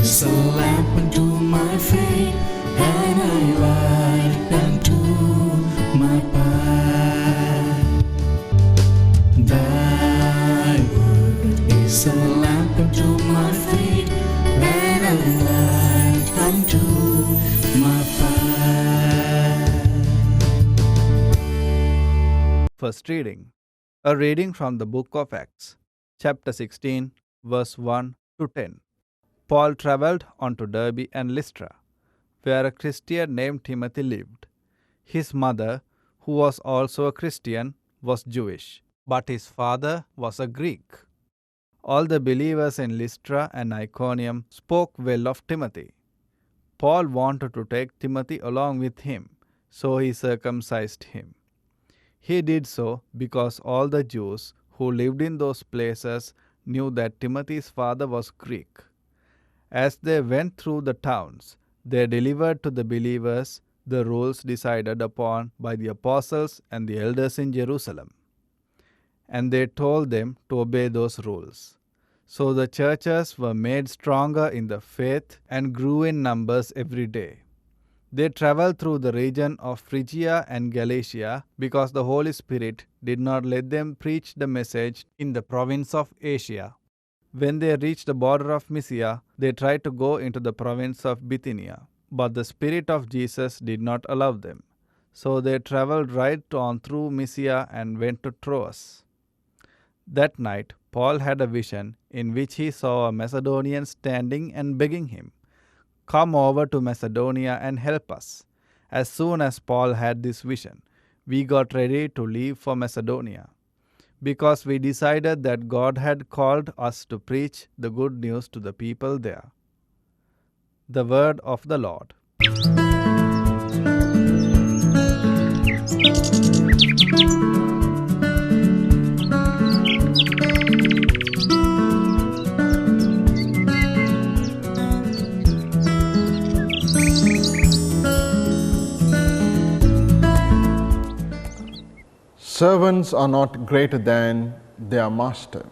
is a lamp unto my feet, and a light unto my path. Thy word is a lamp unto my feet, and a light unto my path. First reading. A reading from the book of Acts, chapter 16, verse 1 to 10. Paul traveled on to Derbe and Lystra, where a Christian named Timothy lived. His mother, who was also a Christian, was Jewish, but his father was a Greek. All the believers in Lystra and Iconium spoke well of Timothy. Paul wanted to take Timothy along with him, so he circumcised him. He did so because all the Jews who lived in those places knew that Timothy's father was Greek. As they went through the towns, they delivered to the believers the rules decided upon by the apostles and the elders in Jerusalem. And they told them to obey those rules. So the churches were made stronger in the faith and grew in numbers every day. They traveled through the region of Phrygia and Galatia because the Holy Spirit did not let them preach the message in the province of Asia. When they reached the border of Mysia, they tried to go into the province of Bithynia, but the Spirit of Jesus did not allow them. So they traveled right on through Mysia and went to Troas. That night, Paul had a vision in which he saw a Macedonian standing and begging him, "Come over to Macedonia and help us." As soon as Paul had this vision, we got ready to leave for Macedonia, because we decided that God had called us to preach the good news to the people there. The word of the Lord. Servants are not greater than their master.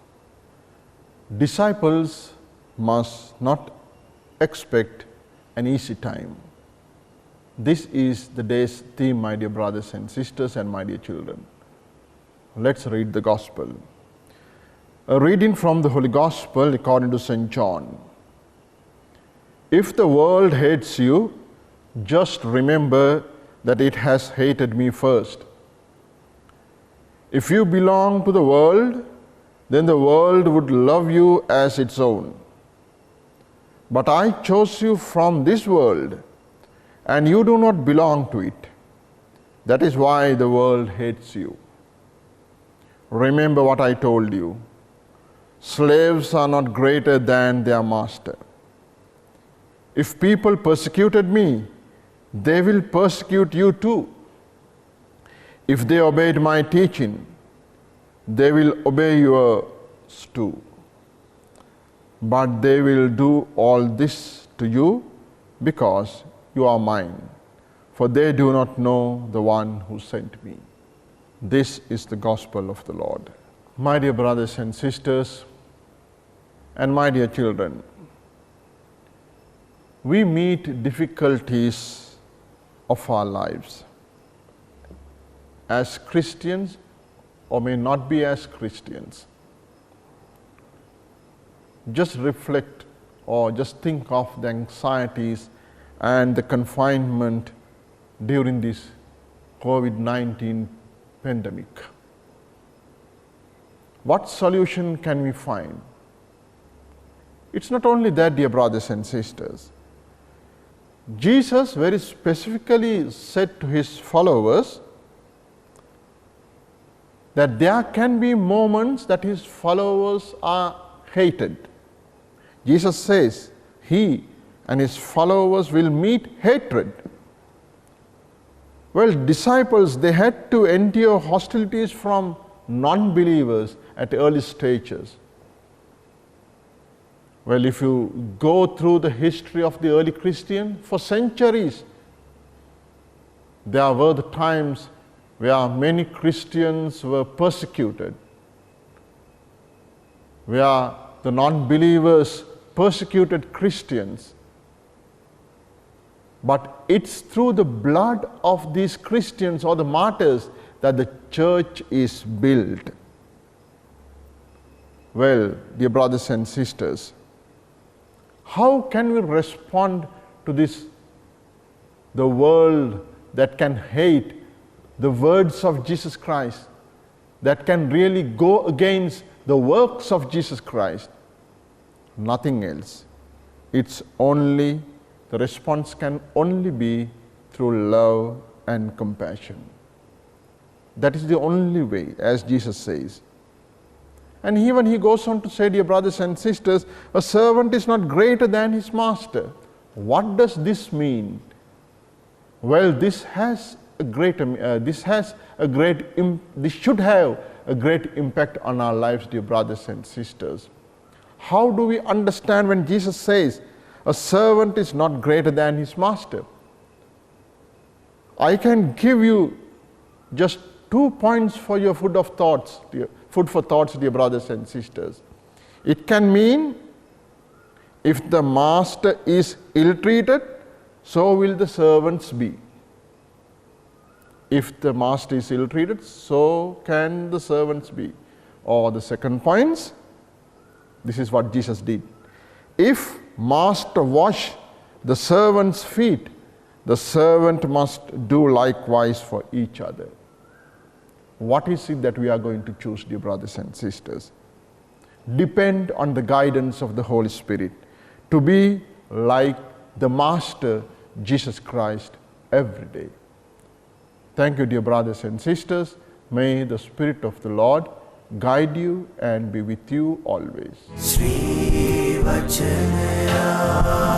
Disciples must not expect an easy time. This is the day's theme, my dear brothers and sisters and my dear children. Let's read the Gospel. A reading from the Holy Gospel according to St. John. If the world hates you, just remember that it has hated me first. If you belong to the world, then the world would love you as its own. But I chose you from this world, and you do not belong to it. That is why the world hates you. Remember what I told you. Slaves are not greater than their master. If people persecuted me, they will persecute you too. If they obeyed my teaching, they will obey yours too. But they will do all this to you because you are mine, for they do not know the one who sent me. This is the gospel of the Lord. My dear brothers and sisters, and my dear children, we meet difficulties of our lives. As Christians, or may not be as Christians. Just reflect or just think of the anxieties and the confinement during this COVID-19 pandemic. What solution can we find? It's not only that, dear brothers and sisters. Jesus very specifically said to his followers that there can be moments that his followers are hated. Jesus says he and his followers will meet hatred. Well, disciples, they had to endure hostilities from non-believers at early stages. Well, if you go through the history of the early Christian, for centuries, there were the times where many Christians were persecuted, where the non-believers persecuted Christians, but it's through the blood of these Christians or the martyrs that the church is built. Well, dear brothers and sisters, how can we respond to this, the world that can hate the words of Jesus Christ, that can really go against the works of Jesus Christ? Nothing else. It's only, the response can only be through love and compassion. That is the only way, as Jesus says. And even he goes on to say, dear brothers and sisters, a servant is not greater than his master. What does this mean? Well, this should have a great impact on our lives, dear brothers and sisters. How do we understand when Jesus says, a servant is not greater than his master? I can give you just 2 points for your food for thoughts, dear brothers and sisters. It can mean, if the master is ill-treated, so will the servants be. If the master is ill-treated, so can the servants be. Or the second point, this is what Jesus did. If master wash the servant's feet, the servant must do likewise for each other. What is it that we are going to choose, dear brothers and sisters? Depend on the guidance of the Holy Spirit to be like the Master, Jesus Christ, every day. Thank you, dear brothers and sisters. May the Spirit of the Lord guide you and be with you always. Sri Wachanayano